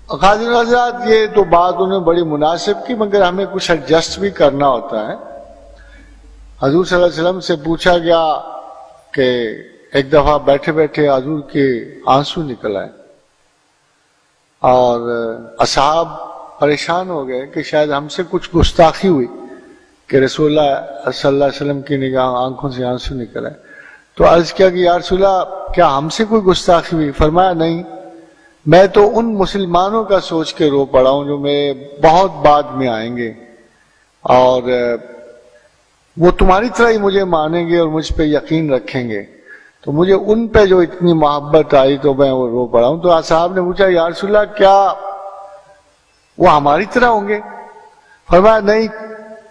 قاضی حضرات یہ تو بات انہوں نے بڑی مناسب کی، مگر ہمیں کچھ ایڈجسٹ بھی کرنا ہوتا ہے۔ حضور صلی اللہ علیہ وسلم سے پوچھا گیا کہ ایک دفعہ بیٹھے بیٹھے حضور کے آنسو نکل آئے اور اصحاب پریشان ہو گئے کہ شاید ہم سے کچھ گستاخی ہوئی کہ رسول اللہ صلی اللہ علیہ وسلم کی نگاہ آنکھوں سے آنسو نکل آئے۔ تو عرض کیا کہ یا رسول اللہ کیا ہم سے کوئی گستاخی ہوئی؟ فرمایا نہیں، میں تو ان مسلمانوں کا سوچ کے رو پڑا ہوں جو میرے بہت بعد میں آئیں گے اور وہ تمہاری طرح ہی مجھے مانیں گے اور مجھ پہ یقین رکھیں گے، تو مجھے ان پہ جو اتنی محبت آئی تو میں وہ رو پڑا ہوں۔ تو صاحب نے پوچھا یا رسول اللہ کیا وہ ہماری طرح ہوں گے؟ فرمایا نہیں،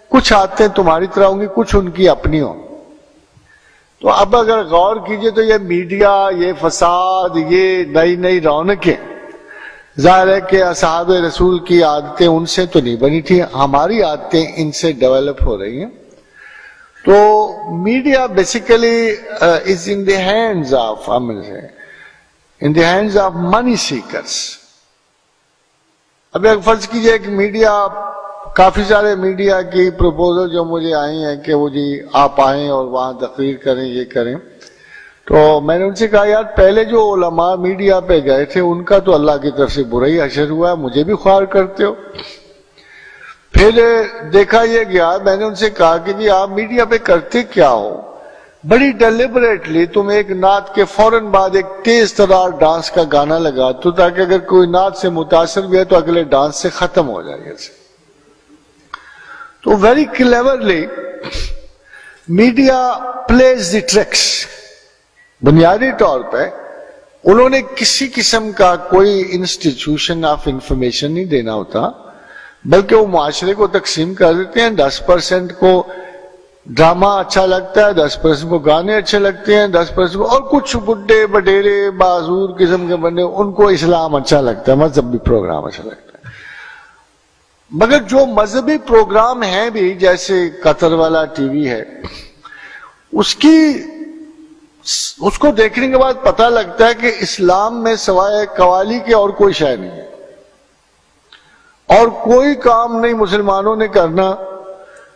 کچھ عادتیں تمہاری طرح ہوں گی، کچھ ان کی اپنی ہوں۔ تو اب اگر غور کیجئے تو یہ میڈیا، یہ فساد، یہ نئی نئی رونقیں، ظاہر ہے کہ اصحاب رسول کی عادتیں ان سے تو نہیں بنی تھی، ہماری عادتیں ان سے ڈیولپ ہو رہی ہیں۔ تو media basically is in the hands of money seekers. اب ایک فرض کیجئے کہ میڈیا، کافی سارے میڈیا کی پروپوزل جو مجھے آئی ہیں کہ وہ جی آپ آئیں اور وہاں تقریر کریں، یہ کریں، تو میں نے ان سے کہا یار پہلے جو علماء میڈیا پہ گئے تھے ان کا تو اللہ کی طرف سے برا ہی حشر ہوا ہے، مجھے بھی خوار کرتے ہو۔ پھر دیکھا یہ گیا، میں نے ان سے کہا کہ جی آپ میڈیا پہ کرتے کیا ہو؟ بڑی ڈیلیبریٹلی تم ایک نعت کے فوراً بعد ایک تیز ترار ڈانس کا گانا لگا تو تاکہ اگر کوئی نعت سے متاثر بھی ہے تو اگلے ڈانس سے ختم ہو جائے گا۔ تو very cleverly media please the tricks. بنیادی طور پہ انہوں نے کسی قسم کا کوئی انسٹیٹیوشن آف انفارمیشن نہیں دینا ہوتا، بلکہ وہ معاشرے کو تقسیم کر دیتے ہیں۔ 10% کو ڈرامہ اچھا لگتا ہے، 10% کو گانے اچھے لگتے ہیں، 10% کو اور کچھ بڈھے بڈیرے معذور قسم کے بندے ان کو اسلام اچھا لگتا ہے، مذہبی پروگرام اچھا لگتا ہے۔ مگر جو مذہبی پروگرام ہیں بھی، جیسے قطر والا ٹی وی ہے، اس کو دیکھنے کے بعد پتہ لگتا ہے کہ اسلام میں سوائے قوالی کے اور کوئی شے نہیں ہے، اور کوئی کام نہیں مسلمانوں نے کرنا۔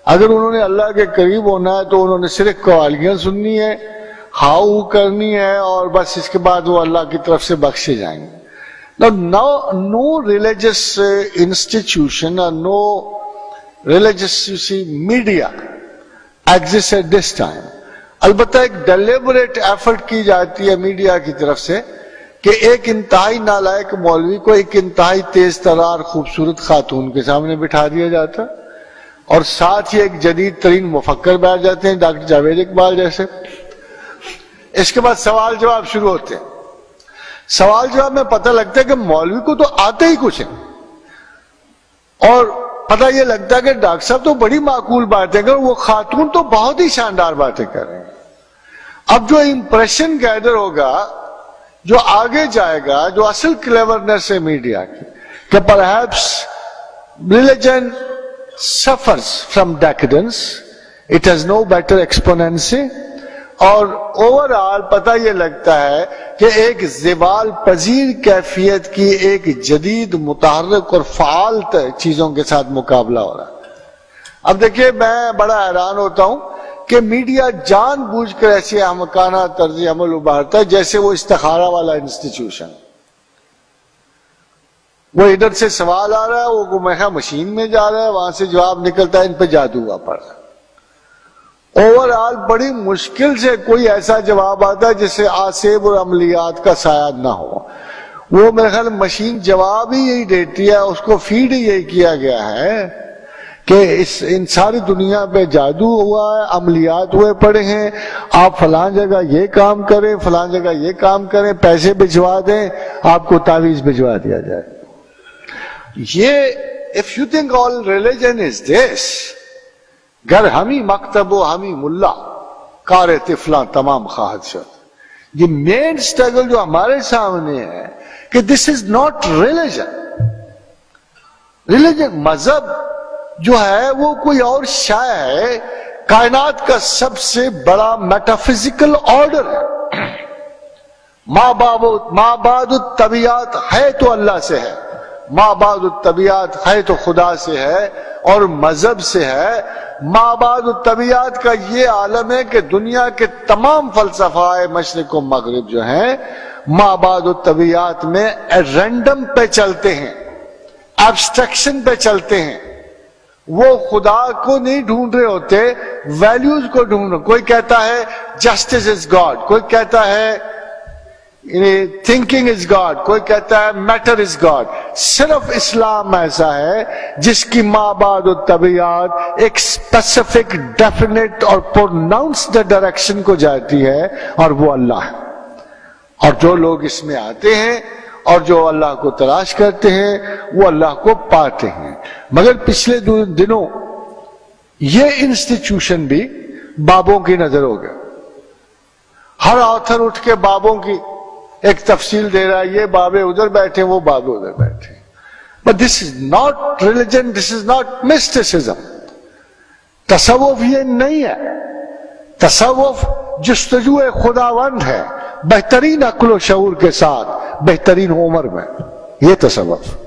اگر انہوں نے اللہ کے قریب ہونا ہے تو انہوں نے صرف قوالیاں سننی ہے، ہاؤ کرنی ہے، اور بس اس کے بعد وہ اللہ کی طرف سے بخشے جائیں گے۔ No religious institution or no religious media exists at this time. البتہ ایک ڈیلیبریٹ ایفرٹ کی جاتی ہے میڈیا کی طرف سے کہ ایک انتہائی نالائق مولوی کو ایک انتہائی تیز ترار خوبصورت خاتون کے سامنے بٹھا دیا جاتا ہے، اور ساتھ ہی ایک جدید ترین مفکر بیٹھ جاتے ہیں ڈاکٹر جاوید اقبال جیسے۔ اس کے بعد سوال جواب شروع ہوتے ہیں۔ سوال جواب میں پتہ لگتا ہے کہ مولوی کو تو آتے ہی کچھ ہے، اور پتہ یہ لگتا ہے کہ ڈاکٹر صاحب تو بڑی معقول باتیں کر، وہ خاتون تو بہت ہی شاندار باتیں کر رہے ہیں۔ اب جو امپریشن گیدر ہوگا، جو آگے جائے گا، جو اصل کلیورنس ہے میڈیا کی، کہ perhaps religion suffers from decadence, it has no better exponency، اور اوورآل پتہ یہ لگتا ہے کہ ایک زوال پذیر کیفیت کی ایک جدید متحرک اور فعال چیزوں کے ساتھ مقابلہ ہو رہا ہے۔ اب دیکھیے میں بڑا حیران ہوتا ہوں کہ میڈیا جان بوجھ کر ایسی احمقانہ طرز عمل ابھارتا ہے جیسے وہ استخارہ والا انسٹیٹیوشن۔ وہ ادھر سے سوال آ رہا ہے، وہ میخا مشین میں جا رہا ہے، وہاں سے جواب نکلتا ہے، ان پہ جادو ہوا پڑ رہا ہے۔ اوورآل بڑی مشکل سے کوئی ایسا جواب آتا ہے جس سے آسیب اور عملیات کا سایہ نہ ہو۔ وہ میرے خیال مشین جواب ہی یہی دیتی ہے، اس کو فیڈ ہی یہی کیا گیا ہے کہ ان ساری دنیا پہ جادو ہوا ہے، عملیات ہوئے پڑے ہیں، آپ فلاں جگہ یہ کام کریں، فلاں جگہ یہ کام کریں، پیسے بھجوا دیں، آپ کو تعویذ بھجوا دیا جائے۔ یہ if you think all religion is this، گر ہمی مکتب و ہمی ملا کار طفلاں تمام خواہد شد، یہ مین سٹرگل جو ہمارے سامنے ہے کہ this is not religion مذہب جو ہے وہ کوئی اور شے ہے، کائنات کا سب سے بڑا میٹافزیکل آرڈر ہے۔ ما بعد الطبیعات ہے تو اللہ سے ہے، مابعد الطبیعت ہے تو خدا سے ہے اور مذہب سے ہے۔ مابعد الطبیعت کا یہ عالم ہے کہ دنیا کے تمام فلسفہ مشرق و مغرب جو ہیں مابعد الطبیعت میں رینڈم پہ چلتے ہیں، ایبسٹریکشن پہ چلتے ہیں۔ وہ خدا کو نہیں ڈھونڈ رہے ہوتے، ویلیوز کو ڈھونڈ رہے۔ کوئی کہتا ہے جسٹس از گاڈ، کوئی کہتا ہے تھنکنگ از گاڈ، کوئی کہتا ہے میٹر از گاڈ۔ صرف اسلام ایسا ہے جس کی مابعد الطبیعت ایک اسپیسیفک ڈیفینیٹ اور پروناؤنسڈ ڈائریکشن کو جاتی ہے اور وہ اللہ ہے۔ اور جو لوگ اس میں آتے ہیں اور جو اللہ کو تلاش کرتے ہیں وہ اللہ کو پاتے ہیں۔ مگر پچھلے دنوں یہ انسٹیٹیوشن بھی بابوں کی نظر ہو گیا۔ ہر آتھر اٹھ کے بابوں کی ایک تفصیل دے رہا ہے، یہ بابے ادھر بیٹھے وہ بابے ادھر بیٹھے۔ But this is not religion, this is not mysticism. تصوف یہ نہیں ہے۔ تصوف جستجو خداوند ہے، بہترین عقل و شعور کے ساتھ، بہترین عمر میں، یہ تصوف۔